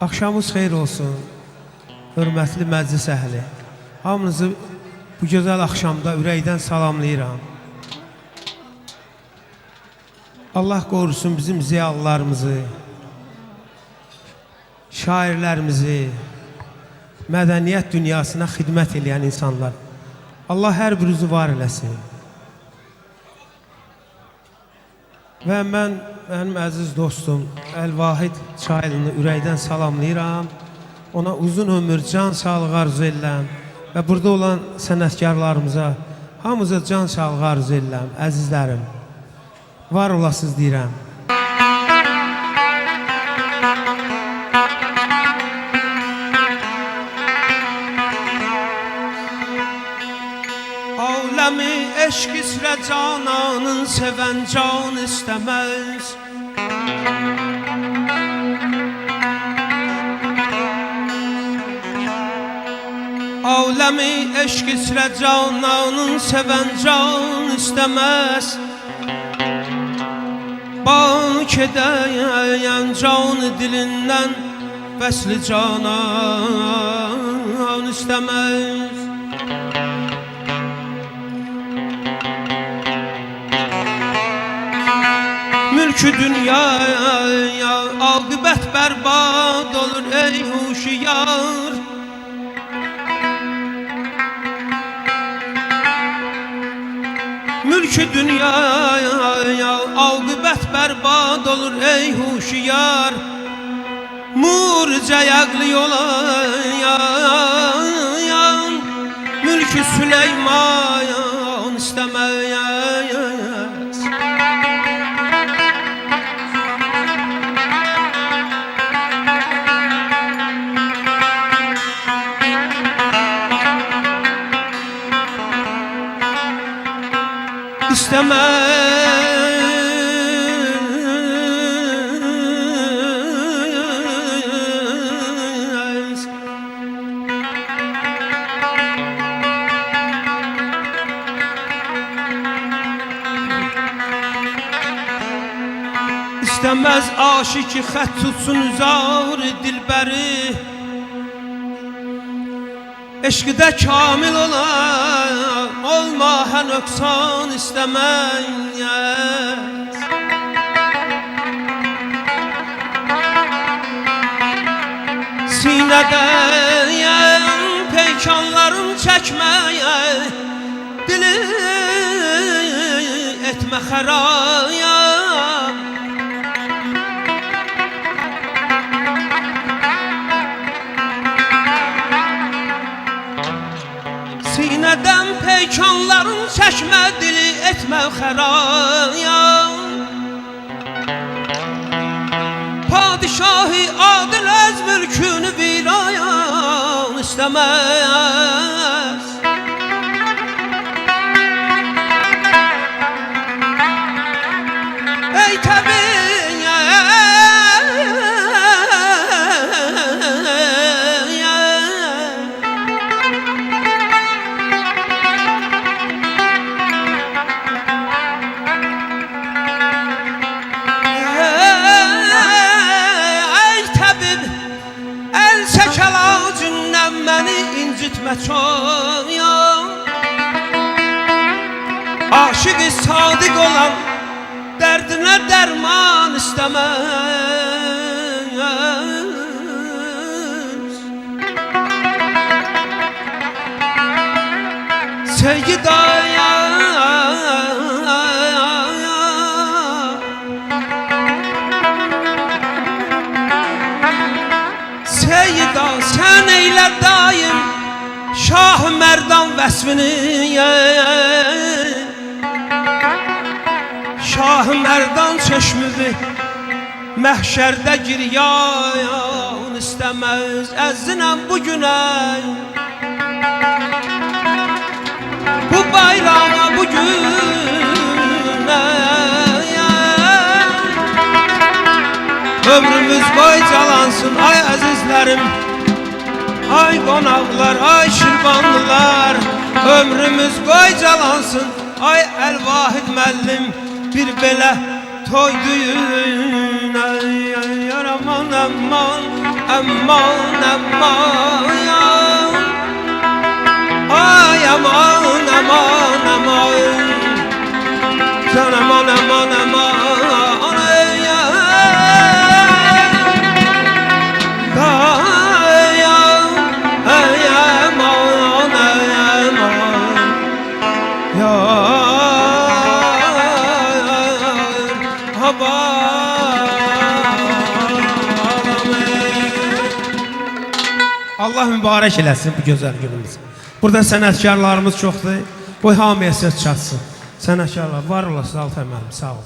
Axşamınız xeyir olsun, hörmətli məclis əhli. Hamınızı bu gözəl axşamda ürəkdən salamlayıram. Allah qorusun bizim ziyalılarımızı, şairlərimizi, mədəniyyət dünyasına xidmət edən insanlar. Allah hər birinizi var eləsin. Və mənim əziz dostum Əl-Vahid Çaylını ürəkdən salamlayıram. Ona uzun ömür, can sağlığı arzu edirəm. Və burada olan sənətkarlarımıza hamımıza can sağlığı arzu edirəm, əzizlərim. Var olasınız deyirəm. Aləmi eşq isrə cananın sevən can istəməz. Aləmi eşq isrə cananın sevən can istəməz. Bak edəyən canı dilindən vəsli canan istəməz. Mülkü dünyaya aqibət bərbad olur ey huşiyar. Mülkü dünyaya aqibət bərbad olur ey huşiyar. Murcə yaqlı olayan mülkü Süleyman istəməyəz. İstemez. İstemez aşık xət tutsun üzar dilbəri. Eşqdə kamil olan olmaha nöqsan istəməyəz. Sinədəyən peykanların çəkməyə, dili etmə xəraya. Sinədən peykanların çəkmə, dili etmə xəraya. Padişahı adil əz mülkünü virayan istəməz. Ey təbi çok ya. Aşık-ı sadık olan derdine derman istemez. Sevgi daya Seyyida sen eyle daim Şah-ı Merdan vəsfini. Şah-ı Merdan çeşmüvi məhşərdə giryan istəməz. Əzzinəm bugünə, bu bayrama bugünə. Ömrümüz boycalansın ay əzizlərim, ay qonaqlar, ay şirvanlılar. Ömrümüz boycalansın ay Əl-Vahid müəllim. Bir belə toy düyün, ay aman aman. Aman aman ya. Ay aman aman aman. Can aman aman aman. Ay ya. Ay ya. Ay aman ay aman. Ya. Hava. Allah mübarək eləsin bu gözəl günümüz. Burada sənətkarlarımız çoxdur. Qoy hamıya söz çatsın. Sənətkarlar var olasınız Altay müəllim, sağ olun.